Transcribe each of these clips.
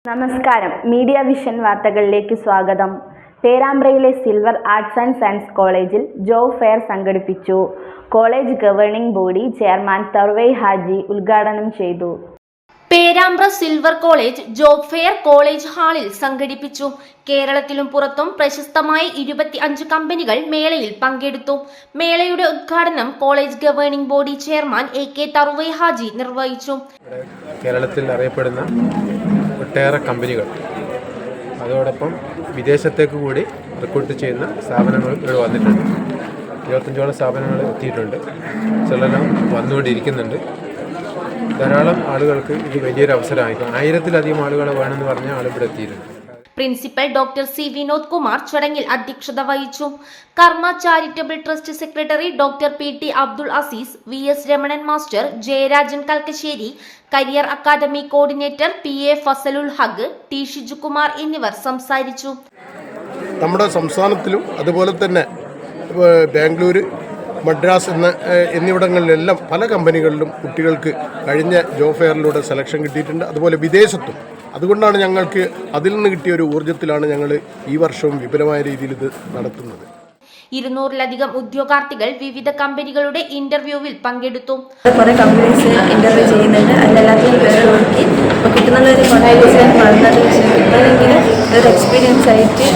നമസ്കാരം, media Vision വാർത്തകളിലേക്ക് സ്വാഗതം. പേരാമ്പ്രയിലെ സിൽവർ ആർട്സ് ആൻഡ് സയൻസ് കോളേജിൽ ജോബ് ഫെയർ സംഘടിപ്പിച്ചു. College governing body chairman Tharvai Haji ഉദ്ഘാടനം ചെയ്തു. Perambra silver college job fair college ഹാളിൽ സംഘടിപ്പിച്ചു. കേരളത്തിലും പുറത്തും പ്രശസ്തമായ 25 കമ്പനികൾ മേളയിൽ പങ്കെടുത്തു. മേളയുടെ ഉദ്ഘാടനം college governing body chairman AK Tharvai Haji നിർവഹിച്ചു. കേരളത്തിൽ അറിയപ്പെടുന്ന ഒട്ടേറെ കമ്പനികൾ, അതോടൊപ്പം വിദേശത്തേക്ക് കൂടി റിക്രൂട്ട് ചെയ്യുന്ന സ്ഥാപനങ്ങൾ ഇവിടെ വന്നിട്ടുണ്ട്. 25ഓളം സ്ഥാപനങ്ങൾ എത്തിയിട്ടുണ്ട്. ചിലരെല്ലാം വന്നുകൊണ്ടിരിക്കുന്നുണ്ട്. ധാരാളം ആളുകൾക്ക് ഇത് വലിയൊരു അവസരമായിരിക്കും. 1000-ലധികം ആളുകളെ വേണമെന്ന് പറഞ്ഞ ആളിവിടെ എത്തിയിട്ടുണ്ട്. Principal doctor C Vinod Kumar ചടങ്ങിൽ അധ്യക്ഷത വഹിച്ചു. Karma charitable trust secretary doctor PT Abdul Aziz, VS Ramanan master, Jayarajan Kalkassery, career academy coordinator PA Fazlul Haq, T Shijukumar എന്നിവർ സംസാരിച്ചു. നമ്മുടെ സംസ്ഥാനത്തിലും അതുപോലെ തന്നെ ബാംഗ്ലൂർ, മദ്രാസ് എന്നിവിടങ്ങളിലെല്ലാം പല കമ്പനികളിലും കുട്ടികൾക്ക് കഴിഞ്ഞ ജോബ് ഫെയറിലൂടെ സെലക്ഷൻ കിട്ടിയിട്ടുണ്ട്. അതുപോലെ വിദേശത്തും. അതുകൊണ്ടാണ് ഞങ്ങൾക്ക് അതിൽ നിന്ന് കിട്ടിയ ഒരു ഊർജ്ജത്തിലാണ് ഞങ്ങൾ ഈ വർഷവും വിപുലമായ രീതിയിൽ ഇത് നടത്തുന്നത്. 200-ലധികം ഉദ്യോഗാർത്ഥികൾ വിവിധ കമ്പനികളുടെ ഇന്റർവ്യൂവിൽ പങ്കെടുത്തു. കുറേ കമ്പനീസ് ഇന്റർവ്യൂ ചെയ്യുന്നുണ്ട്. അതിലെല്ലാത്തിനും പേര് നോക്കി കിട്ടുന്നുള്ളൊരു കുറേ വളർന്നത് കിട്ടണമെങ്കിൽ ഒരു എക്സ്പീരിയൻസ് ആയിട്ട്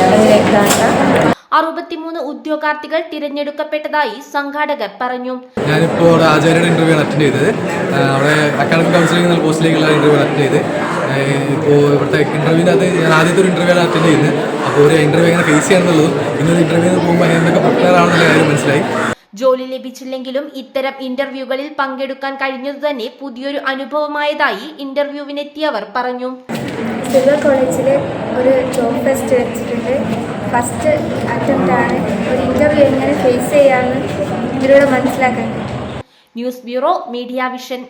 ഇതാക്കാം. 63 ഉദ്യോഗാർത്ഥികൾ തിരഞ്ഞെടുക്കപ്പെട്ടതായി സംഘാടകർ പറഞ്ഞു. ഞാനിപ്പോൾ ആചാര്യയുടെ ഇന്റർവ്യൂ അറ്റൻഡ് ചെയ്തത്. അവിടെ അക്കാഡമിക് കൗൺസിലിംഗ് എന്ന പോസ്റ്റിലേക്കുള്ള ഇന്റർവ്യൂ അറ്റൻഡ് ചെയ്ത്. ഇപ്പോൾ ഇവിടുത്തെ ഇന്റർവ്യൂവിന് അത് ഞാൻ ആദ്യത്തെ ഒരു ഇന്റർവ്യൂ അറ്റൻഡ് ചെയ്യുന്നത്. അപ്പോൾ ഒരു ഇന്റർവ്യൂ എങ്ങനെ ഫേസ് ചെയ്യാന്നുള്ളതും ഇന്നൊരു ഇന്റർവ്യൂവിന് പോകുമ്പോൾ എന്തൊക്കെ പ്രിപ്പയർ ആണെന്നുള്ള കാര്യം മനസ്സിലായി. ജോലി ലഭിച്ചില്ലെങ്കിലും ഇത്തരം ഇന്റർവ്യൂകളിൽ പങ്കെടുക്കാൻ കഴിഞ്ഞതു തന്നെ പുതിയൊരു അനുഭവമായതായി ഇന്റർവ്യൂവിനെത്തിയവർ പറഞ്ഞു. സിൽവർ കോളേജിൽ ഒരു ജോബ് ഫെസ്റ്റ് വെച്ചിട്ടുണ്ട്. ഫസ്റ്റ് അറ്റംപ്റ്റാണ്. ഒരു ഇന്റർവ്യൂ എങ്ങനെ ഫേസ് ചെയ്യാമെന്ന് ഇതിലൂടെ മനസ്സിലാക്കാൻ. News bureau, media vision.